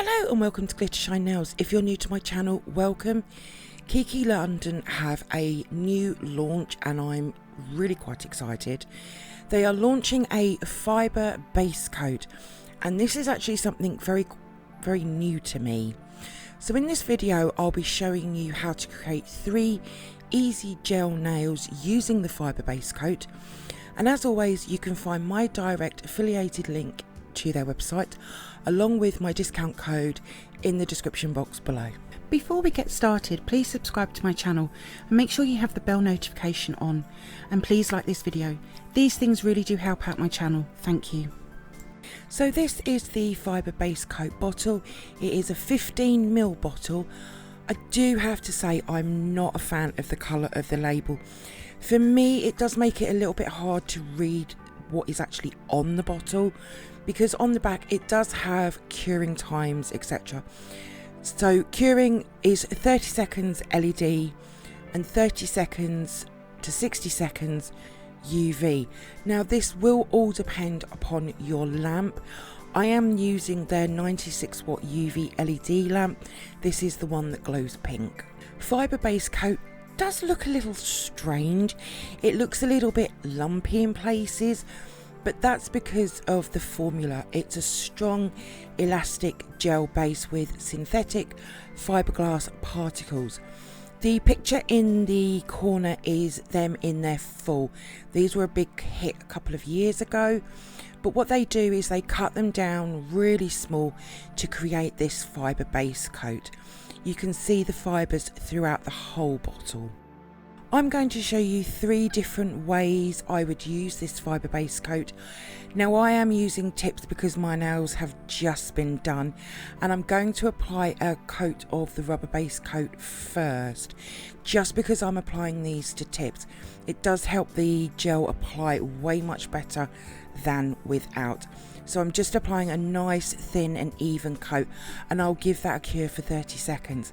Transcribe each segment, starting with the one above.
Hello and welcome to glittershinenails. If you're new to my channel, welcome. Kiki London have a new launch and I'm really quite excited. They are launching a fibre base coat, and this is actually something very new to me. So in this video I'll be showing you how to create 3 easy gel nails using the fibre base coat, and as always you can find my direct affiliated link to their website along with my discount code in the description box below. Before we get started, please subscribe to my channel and make sure you have the bell notification on, and please like this video. These things really do help out my channel. Thank you. So this is the fibre base coat bottle. It is a 15ml bottle. I do have to say I'm not a fan of the colour of the label. For me it does make it a little bit hard to read what is actually on the bottle, because on the back it does have curing times, etc. So curing is 30 seconds LED and 30 seconds to 60 seconds UV. Now this will all depend upon your lamp. I am using their 96 watt UV LED lamp. This is the one that glows pink. Fibre base coat does look a little strange. It looks a little bit lumpy in places, but that's because of the formula. It's a strong elastic gel base with synthetic fiberglass particles. The picture in the corner is them in their full. These were a big hit a couple of years ago, but what they do is they cut them down really small to create this fibre base coat. You can see the fibres throughout the whole bottle. I'm going to show you 3 different ways I would use this fibre base coat. Now I am using tips because my nails have just been done, and I'm going to apply a coat of the rubber base coat first, just because I'm applying these to tips. It does help the gel apply way much better than without. So I'm just applying a nice thin and even coat, and I'll give that a cure for 30 seconds.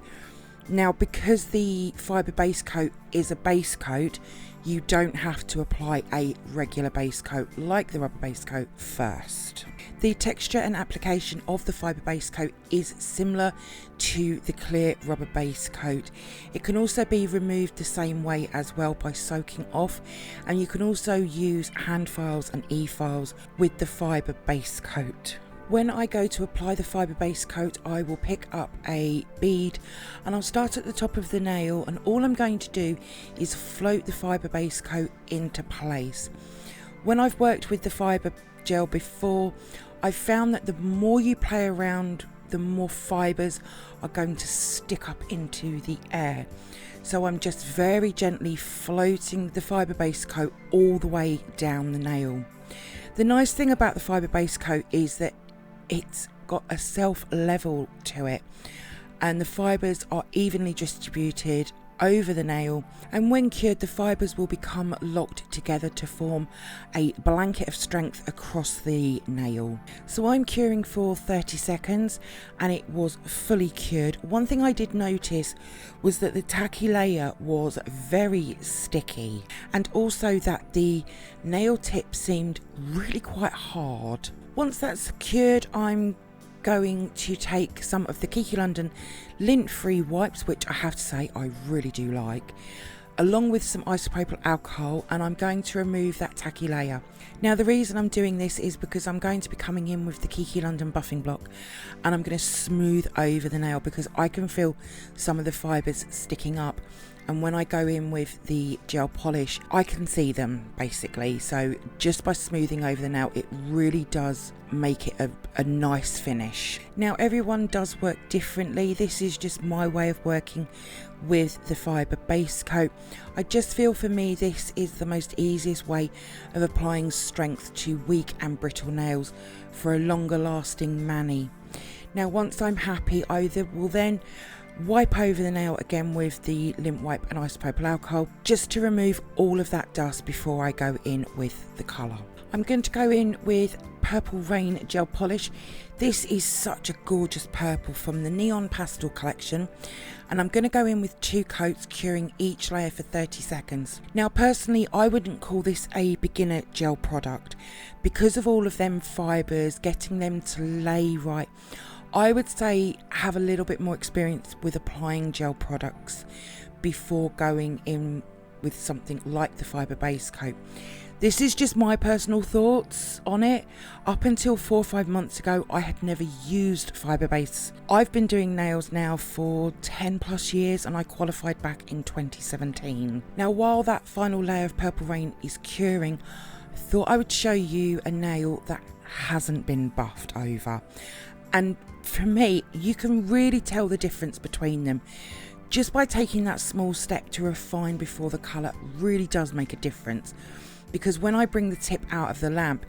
Now because the fibre base coat is a base coat, you don't have to apply a regular base coat like the rubber base coat first. The texture and application of the fibre base coat is similar to the clear rubber base coat. It can also be removed the same way as well by soaking off, and you can also use hand files and e-files with the fibre base coat. When I go to apply the fibre base coat, I will pick up a bead and I'll start at the top of the nail, and all I'm going to do is float the fibre base coat into place. When I've worked with the fibre gel before, I've found that the more you play around, the more fibres are going to stick up into the air. So I'm just very gently floating the fibre base coat all the way down the nail. The nice thing about the fibre base coat is that it's got a self level to it, and the fibres are evenly distributed over the nail, and when cured the fibres will become locked together to form a blanket of strength across the nail. So I'm curing for 30 seconds and it was fully cured. One thing I did notice was that the tacky layer was very sticky, and also that the nail tip seemed really quite hard. Once that's cured, I'm going to take some of the Kiki London lint-free wipes, which I have to say I really do like, along with some isopropyl alcohol, and I'm going to remove that tacky layer. Now the reason I'm doing this is because I'm going to be coming in with the Kiki London buffing block, and I'm going to smooth over the nail because I can feel some of the fibres sticking up, and when I go in with the gel polish I can see them basically. So just by smoothing over the nail, it really does make it a nice finish. Now everyone does work differently. This is just my way of working with the fibre base coat. I just feel for me this is the most easiest way of applying strength to weak and brittle nails for a longer lasting mani. Now once I'm happy, I will then wipe over the nail again with the lint wipe and isopropyl alcohol, just to remove all of that dust before I go in with the colour. I'm going to go in with Purple Rain gel polish. This is such a gorgeous purple from the Neon Pastel collection, and I'm going to go in with 2 coats, curing each layer for 30 seconds. Now personally I wouldn't call this a beginner gel product because of all of them fibres, getting them to lay right. I would say have a little bit more experience with applying gel products before going in with something like the fibre base coat. This is just my personal thoughts on it. Up until 4 or 5 months ago, I had never used fibre base. I've been doing nails now for 10 plus years and I qualified back in 2017. Now, while that final layer of Purple Rain is curing, I thought I would show you a nail that hasn't been buffed over. And for me, you can really tell the difference between them. Just by taking that small step to refine before the colour really does make a difference. Because when I bring the tip out of the lamp,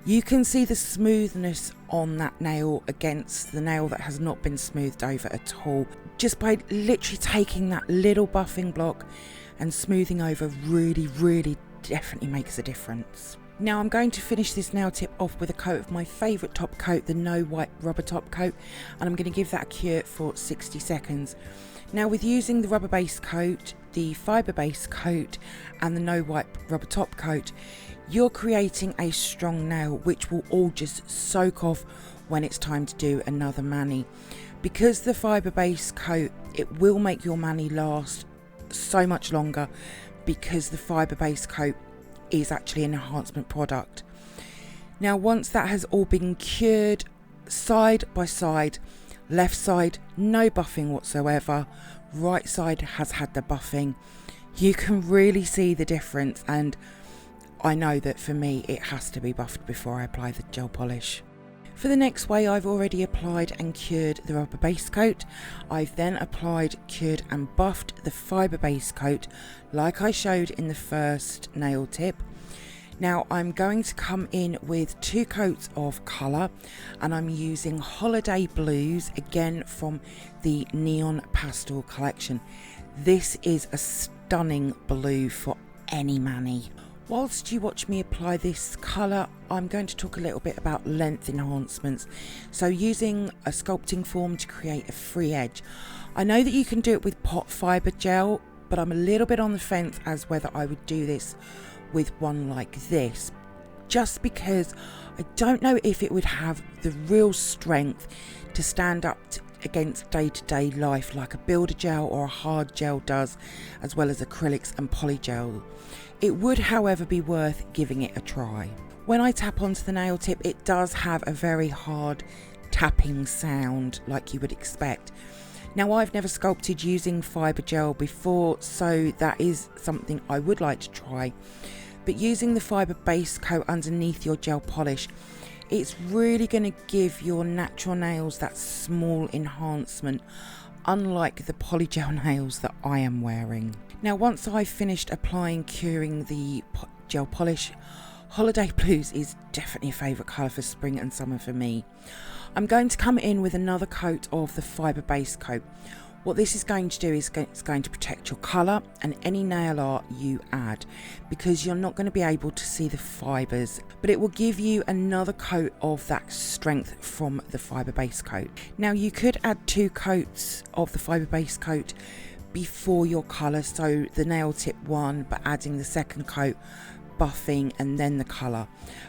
you can see the smoothness on that nail against the nail that has not been smoothed over at all. Just by literally taking that little buffing block and smoothing over really definitely makes a difference. Now I'm going to finish this nail tip off with a coat of my favourite top coat, the No Wipe rubber top coat, and I'm going to give that a cure for 60 seconds. Now, with using the rubber base coat, the fibre base coat and the No Wipe rubber top coat, you're creating a strong nail which will all just soak off when it's time to do another mani. Because the fibre base coat, it will make your mani last so much longer, because the fibre base coat is actually an enhancement product. Now, once that has all been cured side by side, left side no buffing whatsoever, right side has had the buffing, you can really see the difference. And I know that for me it has to be buffed before I apply the gel polish. For the next way, I've already applied and cured the rubber base coat. I've then applied, cured and buffed the fibre base coat like I showed in the first nail tip. Now I'm going to come in with 2 coats of colour, and I'm using Holiday Blues, again from the Neon Pastel collection. This is a stunning blue for any mani. Whilst you watch me apply this colour, I'm going to talk a little bit about length enhancements. So using a sculpting form to create a free edge. I know that you can do it with pot fibre gel, but I'm a little bit on the fence as whether I would do this with one like this, just because I don't know if it would have the real strength to stand up against day-to-day life like a builder gel or a hard gel does, as well as acrylics and polygel. It would, however, be worth giving it a try. When I tap onto the nail tip, it does have a very hard tapping sound like you would expect. Now, I've never sculpted using fibre gel before, so that is something I would like to try. But using the fibre base coat underneath your gel polish, it's really going to give your natural nails that small enhancement, unlike the polygel nails that I am wearing. Now, once I've finished applying, curing the gel polish, Holiday Blues is definitely a favourite colour for spring and summer for me. I'm going to come in with another coat of the fibre base coat. What this is going to do is it's going to protect your colour and any nail art you add, because you're not going to be able to see the fibres, but it will give you another coat of that strength from the fibre base coat. Now, you could add 2 coats of the fibre base coat before your colour, so the nail tip one, but adding the second coat, buffing and then the colour.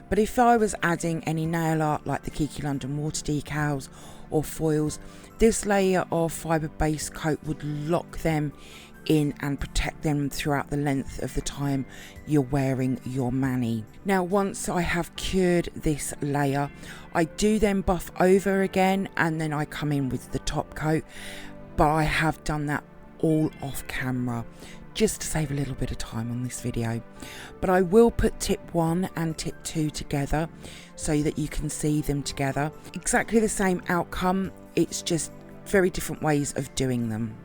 But if I was adding any nail art like the Kiki London water decals or foils, this layer of fibre base coat would lock them in and protect them throughout the length of the time you're wearing your mani. Now, once I have cured this layer, I do then buff over again, and then I come in with the top coat, but I have done that all off camera just to save a little bit of time on this video. But I will put tip 1 and tip 2 together so that you can see them together. Exactly the same outcome, it's just very different ways of doing them.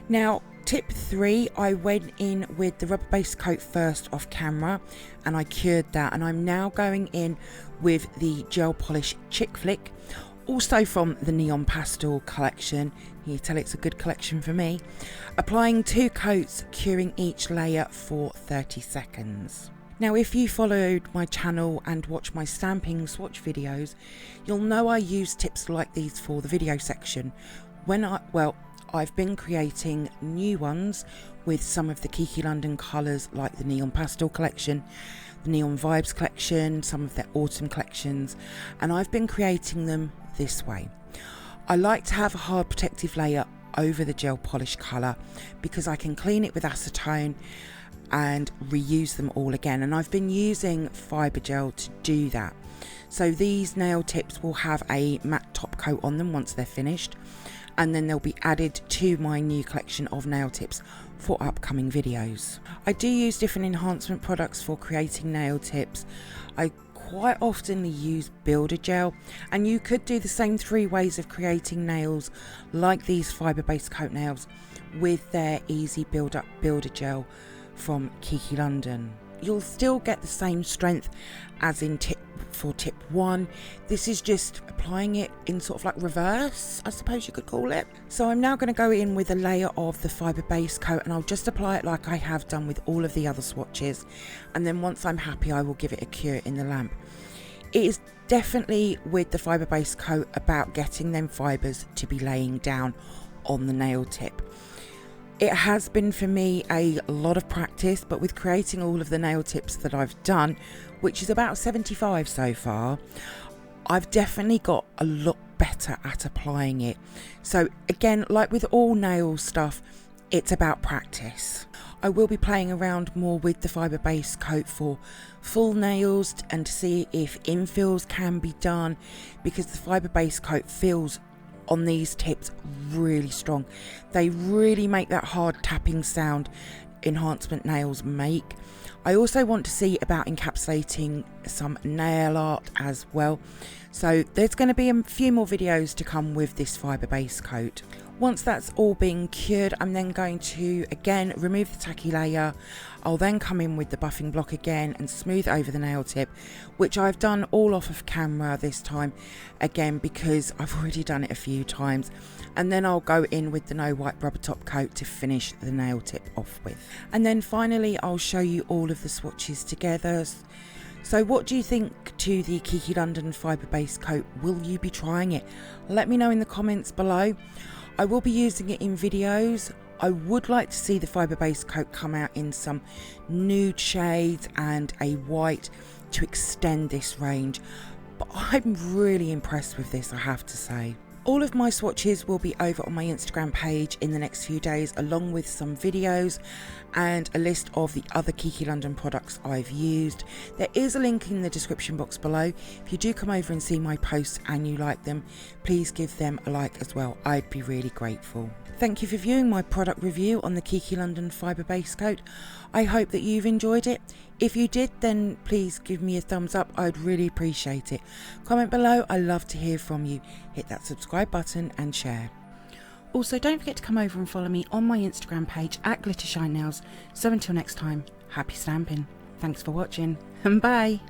Now, tip 3, I went in with the rubber base coat first off camera and I cured that, and I'm now going in with the gel polish Chick Flick, also from the Neon Pastel collection. Can you tell it's a good collection for me? Applying 2 coats, curing each layer for 30 seconds. Now, if you followed my channel and watch my stamping swatch videos, you'll know I use tips like these for the video section. I've been creating new ones with some of the Kiki London colours like the Neon Pastel collection, the Neon Vibes collection, some of their autumn collections, and I've been creating them this way. I like to have a hard protective layer over the gel polish colour because I can clean it with acetone and reuse them all again, and I've been using fibre gel to do that. So these nail tips will have a matte top coat on them once they're finished, and then they'll be added to my new collection of nail tips for upcoming videos. I do use different enhancement products for creating nail tips. I quite often use builder gel, and you could do the same 3 ways of creating nails like these fibre based coat nails with their easy build up builder gel from Kiki London. You'll still get the same strength as in tip 1. This is just applying it in sort of like reverse, I suppose you could call it. So I'm now going to go in with a layer of the fibre base coat, and I'll just apply it like I have done with all of the other swatches, and then once I'm happy I will give it a cure in the lamp. It is definitely with the fibre base coat about getting them fibres to be laying down on the nail tip. It has been for me a lot of practice, but with creating all of the nail tips that I've done, which is about 75 so far, I've definitely got a lot better at applying it. So again, like with all nail stuff, it's about practice. I will be playing around more with the fibre base coat for full nails and to see if infills can be done, because the fibre base coat feels on these tips really strong. They really make that hard tapping sound enhancement nails make. I also want to see about encapsulating some nail art as well, so there's going to be a few more videos to come with this fibre base coat. Once that's all been cured, I'm then going to again remove the tacky layer. I'll then come in with the buffing block again and smooth over the nail tip, which I've done all off of camera this time again because I've already done it a few times, and then I'll go in with the no wipe rubber top coat to finish the nail tip off with. And then finally I'll show you all of the swatches together. So what do you think to the Kiki London fibre base coat? Will you be trying it? Let me know in the comments below. I will be using it in videos. I would like to see the fibre base coat come out in some nude shades and a white to extend this range, but I'm really impressed with this, I have to say. All of my swatches will be over on my Instagram page in the next few days, along with some videos and a list of the other Kiki London products I've used. There is a link in the description box below. If you do come over and see my posts and you like them, please give them a like as well. I'd be really grateful. Thank you for viewing my product review on the Kiki London fibre base coat. I hope that you've enjoyed it. If you did, then please give me a thumbs up. I'd really appreciate it. Comment below. I love to hear from you. Hit that subscribe button and share. Also, don't forget to come over and follow me on my Instagram page at glittershinenails. So until next time, happy stamping. Thanks for watching and bye.